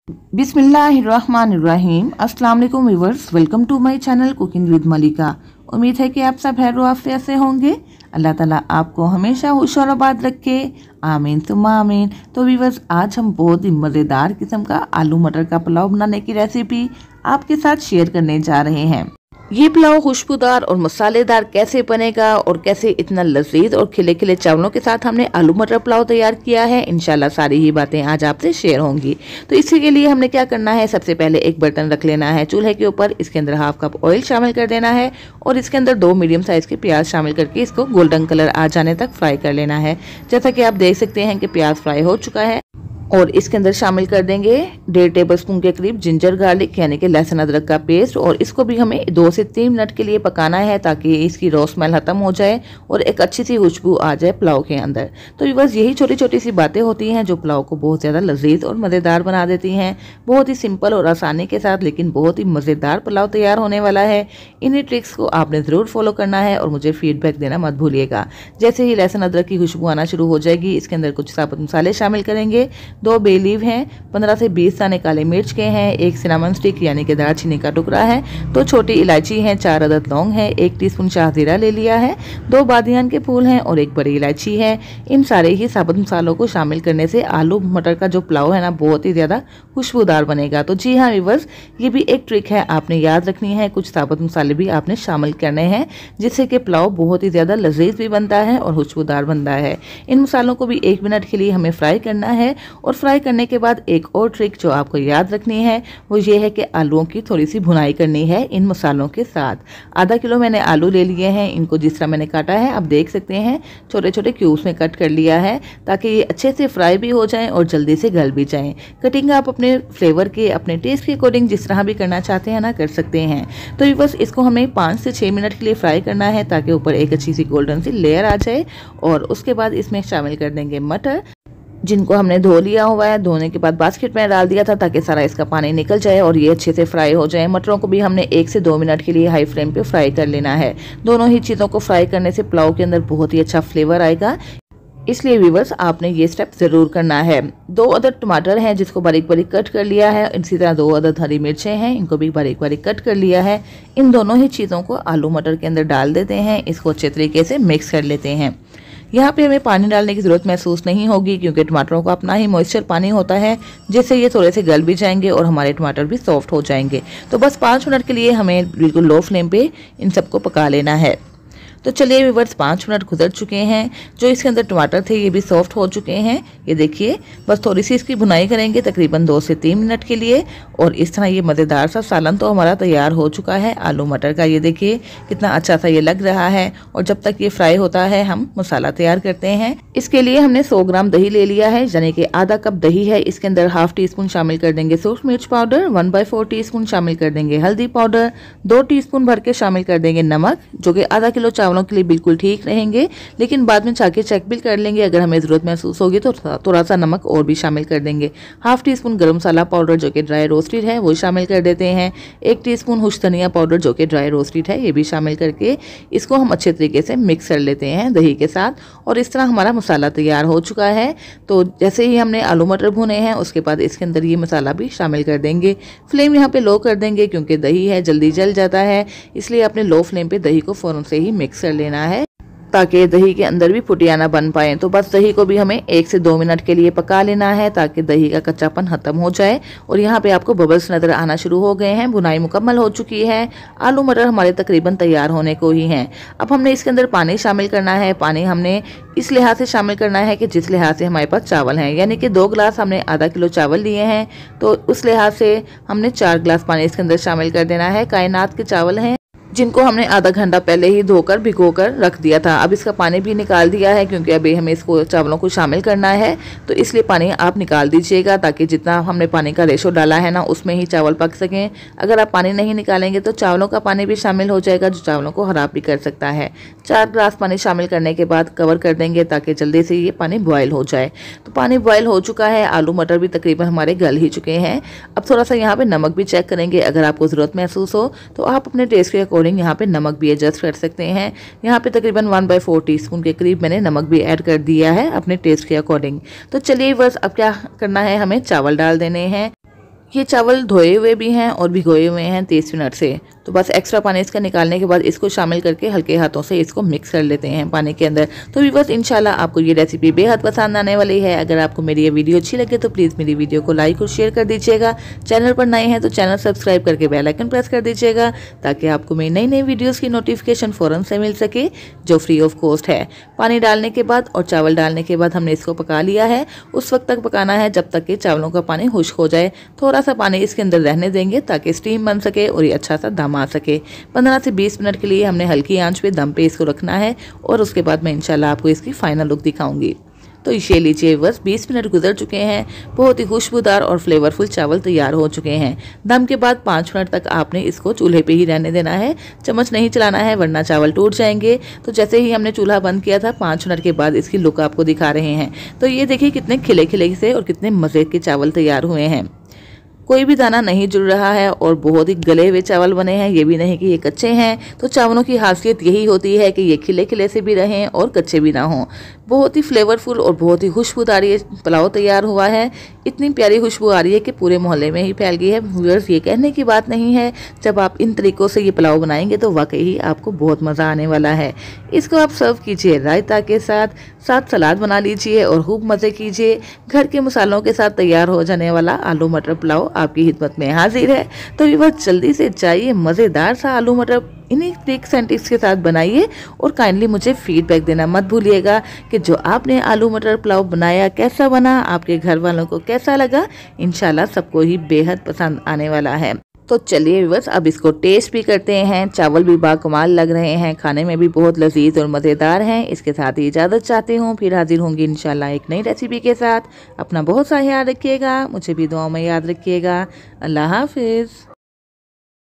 बिस्मिल्लाहिर्रहमानिर्रहीम। अस्सलाम वालेकुम viewers, welcome to my channel cooking with Malika. उम्मीद है कि आप सब खैर आफियत से होंगे। अल्लाह ताला आपको हमेशा खुश और आबाद रखे, आमीन सुम्मा आमीन। तो व्यूअर्स, आज हम बहुत ही मज़ेदार किस्म का आलू मटर का पुलाव बनाने की रेसिपी आपके साथ शेयर करने जा रहे हैं। ये पुलाव खुशबूदार और मसालेदार कैसे बनेगा और कैसे इतना लजीज और खिले खिले चावलों के साथ हमने आलू मटर पुलाव तैयार किया है, इंशाल्लाह सारी ही बातें आज आपसे शेयर होंगी। तो इसी के लिए हमने क्या करना है, सबसे पहले एक बर्तन रख लेना है चूल्हे के ऊपर। इसके अंदर हाफ कप ऑयल शामिल कर देना है और इसके अंदर 2 मीडियम साइज के प्याज शामिल करके इसको गोल्डन कलर आ जाने तक फ्राई कर लेना है। जैसा कि आप देख सकते हैं कि प्याज फ्राई हो चुका है और इसके अंदर शामिल कर देंगे 1.5 टेबलस्पून के करीब जिंजर गार्लिक यानी कि लहसुन अदरक का पेस्ट, और इसको भी हमें 2 से 3 मिनट के लिए पकाना है ताकि इसकी रॉ स्मेल खत्म हो जाए और एक अच्छी सी खुशबू आ जाए पुलाव के अंदर। तो बस यही छोटी छोटी सी बातें होती हैं जो पुलाव को बहुत ज़्यादा लजीज और मज़ेदार बना देती हैं। बहुत ही सिंपल और आसानी के साथ लेकिन बहुत ही मज़ेदार पुलाव तैयार होने वाला है। इन्हीं ट्रिक्स को आपने ज़रूर फॉलो करना है और मुझे फीडबैक देना मत भूलिएगा। जैसे ही लहसुन अदरक की खुशबू आना शुरू हो जाएगी, इसके अंदर कुछ साबुत मसाले शामिल करेंगे। 2 बे लीव हैं, 15 से 20 दाने काले मिर्च के हैं, 1 सिनेमन स्टिक यानी कि दालचीनी का टुकड़ा है, 2 छोटी इलायची हैं, 4 अदद लौंग है, 1 टीस्पून शाहजीरा ले लिया है, 2 बादियान के फूल हैं और 1 बड़ी इलायची है। इन सारे ही साबुत मसालों को शामिल करने से आलू मटर का जो पुलाव है ना, बहुत ही ज़्यादा खुशबूदार बनेगा। तो जी हाँ व्यूअर्स, ये भी एक ट्रिक है, आपने याद रखनी है। कुछ साबुत मसाले भी आपने शामिल करने हैं जिससे कि पुलाव बहुत ही ज़्यादा लजीज भी बनता है और खुशबूदार बनता है। इन मसालों को भी 1 मिनट के लिए हमें फ्राई करना है और फ्राई करने के बाद एक और ट्रिक जो आपको याद रखनी है वो ये है कि आलूओं की थोड़ी सी भुनाई करनी है इन मसालों के साथ। आधा किलो मैंने आलू ले लिए हैं, इनको जिस तरह मैंने काटा है आप देख सकते हैं, छोटे छोटे क्यूब्स में कट कर लिया है ताकि ये अच्छे से फ्राई भी हो जाएं और जल्दी से गल भी जाएं। कटिंग आप अपने फ्लेवर के, अपने टेस्ट के अकॉर्डिंग जिस तरह भी करना चाहते हैं ना कर सकते हैं। तो बस इसको हमें 5 से 6 मिनट के लिए फ्राई करना है ताकि ऊपर एक अच्छी सी गोल्डन सी लेयर आ जाए। और उसके बाद इसमें शामिल कर देंगे मटर, जिनको हमने धो लिया हुआ है। धोने के बाद बास्केट में डाल दिया था ताकि सारा इसका पानी निकल जाए और ये अच्छे से फ्राई हो जाए। मटरों को भी हमने 1 से 2 मिनट के लिए हाई फ्लेम पे फ्राई कर लेना है। दोनों ही चीज़ों को फ्राई करने से पुलाव के अंदर बहुत ही अच्छा फ्लेवर आएगा, इसलिए व्यूअर्स आपने ये स्टेप ज़रूर करना है। 2 अदद टमाटर हैं जिसको बारीक बारीक कट कर लिया है। इसी तरह 2 अदद हरी मिर्चें हैं, इनको भी बारीक बारीक कट कर लिया है। इन दोनों ही चीज़ों को आलू मटर के अंदर डाल देते हैं, इसको अच्छे तरीके से मिक्स कर लेते हैं। यहाँ पे हमें पानी डालने की ज़रूरत महसूस नहीं होगी क्योंकि टमाटरों का अपना ही मॉइस्चर पानी होता है, जिससे ये थोड़े से गल भी जाएंगे और हमारे टमाटर भी सॉफ्ट हो जाएंगे। तो बस 5 मिनट के लिए हमें बिल्कुल लो फ्लेम पे इन सबको पका लेना है। तो चलिए व्यूअर्स, 5 मिनट गुजर चुके हैं। जो इसके अंदर टमाटर थे ये भी सॉफ्ट हो चुके हैं। ये देखिए, बस थोड़ी सी इसकी भुनाई करेंगे तकरीबन 2 से 3 मिनट के लिए और इस तरह ये मज़ेदार सा सालन तो हमारा तैयार हो चुका है आलू मटर का। ये देखिए कितना अच्छा सा ये लग रहा है। और जब तक ये फ्राई होता है हम मसाला तैयार करते हैं। इसके लिए हमने 100 ग्राम दही ले लिया है, यानी कि आधा कप दही है। इसके अंदर ½ टीस्पून शामिल कर देंगे सूखी मिर्च पाउडर, 1/4 टीस्पून शामिल कर देंगे हल्दी पाउडर, 2 टीस्पून भर के शामिल कर देंगे नमक, जो कि आधा किलो चावलों के लिए बिल्कुल ठीक रहेंगे, लेकिन बाद में जाके चेक भी कर लेंगे। अगर हमें ज़रूरत महसूस होगी तो थोड़ा सा नमक और भी शामिल कर देंगे। ½ टीस्पून गरम मसाला पाउडर जो कि ड्राई रोस्टेड है वो शामिल कर देते हैं। 1 टीस्पून खुश्क धनिया पाउडर जो कि ड्राई रोस्टेड है ये भी शामिल करके इसको हम अच्छे तरीके से मिक्स कर लेते हैं दही के साथ। और इस तरह हमारा मसाला तैयार हो चुका है। तो जैसे ही हमने आलू मटर भुने हैं उसके बाद इसके अंदर ये मसाला भी शामिल कर देंगे। फ्लेम यहाँ पे लो कर देंगे क्योंकि दही है जल्दी जल जाता है, इसलिए अपने लो फ्लेम पे दही को फ़ौरन से ही मिक्स कर लेना है ताकि दही के अंदर भी फुटिया ना बन पाए। तो बस दही को भी हमें 1 से 2 मिनट के लिए पका लेना है ताकि दही का कच्चापन खत्म हो जाए। और यहाँ पे आपको बबल्स नज़र आना शुरू हो गए हैं। भुनाई मुकम्मल हो चुकी है। आलू मटर हमारे तकरीबन तैयार होने को ही हैं। अब हमने इसके अंदर पानी शामिल करना है। पानी हमने इस लिहाज से शामिल करना है कि जिस लिहाज से हमारे पास चावल हैं, यानी कि 2 गिलास हमने आधा किलो चावल लिए हैं, तो उस लिहाज से हमने 4 गिलास पानी इसके अंदर शामिल कर देना है। कायनात के चावल हैं जिनको हमने आधा घंटा पहले ही धोकर भिगोकर रख दिया था। अब इसका पानी भी निकाल दिया है क्योंकि अभी हमें इसको चावलों को शामिल करना है, तो इसलिए पानी आप निकाल दीजिएगा ताकि जितना हमने पानी का रेशो डाला है ना उसमें ही चावल पक सकें। अगर आप पानी नहीं निकालेंगे तो चावलों का पानी भी शामिल हो जाएगा जो चावलों को ख़राब भी कर सकता है। 4 गिलास पानी शामिल करने के बाद कवर कर देंगे ताकि जल्दी से ये पानी बॉयल हो जाए। तो पानी बॉयल हो चुका है, आलू मटर भी तकरीबन हमारे गल ही चुके हैं। अब थोड़ा सा यहाँ पे नमक भी चेक करेंगे। अगर आपको ज़रूरत महसूस हो तो आप अपने टेस्ट के अकॉर्डिंग यहाँ पे नमक भी एडजस्ट कर सकते हैं। यहाँ पे तकरीबन 1/4 टीस्पून के करीब मैंने नमक भी ऐड कर दिया है अपने टेस्ट के अकॉर्डिंग। तो चलिए बस अब क्या करना है, हमें चावल डाल देने हैं। ये चावल धोए हुए भी हैं और भिगोए हुए हैं 30 मिनट से। तो बस एक्स्ट्रा पानी इसका निकालने के बाद इसको शामिल करके हल्के हाथों से इसको मिक्स कर लेते हैं पानी के अंदर। तो व्यूअर्स इंशाल्लाह आपको ये रेसिपी बेहद पसंद आने वाली है। अगर आपको मेरी ये वीडियो अच्छी लगे तो प्लीज़ मेरी वीडियो को लाइक और शेयर कर दीजिएगा। चैनल पर नए हैं तो चैनल सब्सक्राइब करके बेल आइकन प्रेस कर दीजिएगा ताकि आपको मेरी नई नई वीडियोज़ की नोटिफिकेशन फ़ौरन से मिल सके, जो फ्री ऑफ कॉस्ट है। पानी डालने के बाद और चावल डालने के बाद हमने इसको पका लिया है। उस वक्त तक पकाना है जब तक कि चावलों का पानी खुश्क हो जाए। थोड़ा सा पानी इसके अंदर रहने देंगे ताकि स्टीम बन सके और ये अच्छा सा दम आ सके। 15 से 20 मिनट के लिए हमने हल्की आंच पे दम पे इसको रखना है और उसके बाद मैं इंशाल्लाह आपको इसकी फाइनल लुक दिखाऊंगी। तो ये लीजिए बस 20 मिनट गुजर चुके हैं। बहुत ही खुशबूदार और फ्लेवरफुल चावल तैयार हो चुके हैं। दम के बाद 5 मिनट तक आपने इसको चूल्हे पे ही रहने देना है, चम्मच नहीं चलाना है वरना चावल टूट जाएंगे। तो जैसे ही हमने चूल्हा बंद किया था 5 मिनट के बाद इसकी लुक आपको दिखा रहे हैं। तो ये देखिए कितने खिले खिले से और कितने मज़े के चावल तैयार हुए हैं। कोई भी दाना नहीं जुड़ रहा है और बहुत ही गले हुए चावल बने हैं, ये भी नहीं कि ये कच्चे हैं। तो चावलों की खासियत यही होती है कि ये खिले खिले से भी रहें और कच्चे भी ना हों। बहुत ही फ्लेवरफुल और बहुत ही खुशबूदार ये पुलाव तैयार हुआ है। इतनी प्यारी खुशबू आ रही है कि पूरे मोहल्ले में ही फैल गई है। व्यूअर्स ये कहने की बात नहीं है, जब आप इन तरीक़ों से ये पुलाव बनाएंगे तो वाकई ही आपको बहुत मज़ा आने वाला है। इसको आप सर्व कीजिए रायता के साथ, सलाद बना लीजिए और खूब मज़े कीजिए। घर के मसालों के साथ तैयार हो जाने वाला आलू मटर पुलाव आपकी खिदमत में हाजिर है। तो व्यूअर्स जल्दी से जाइए, मज़ेदार सा आलू मटर इन्हीं ट्रिक्स एंड टिप्स के साथ बनाइए और काइंडली मुझे फीडबैक देना मत भूलिएगा कि जो आपने आलू मटर पुलाव बनाया कैसा बना, आपके घर वालों को कैसा लगा। इंशाल्लाह सबको ही बेहद पसंद आने वाला है। तो चलिए व्यूअर्स अब इसको टेस्ट भी करते हैं। चावल भी बाकमाल लग रहे हैं, खाने में भी बहुत लजीज और मज़ेदार हैं। इसके साथ ही इजाज़त चाहती हूँ, फिर हाजिर होंगी इंशाल्लाह एक नई रेसिपी के साथ। अपना बहुत सा ख्याल रखिएगा, मुझे भी दुआओं में याद रखिएगा। अल्लाह हाफिज़।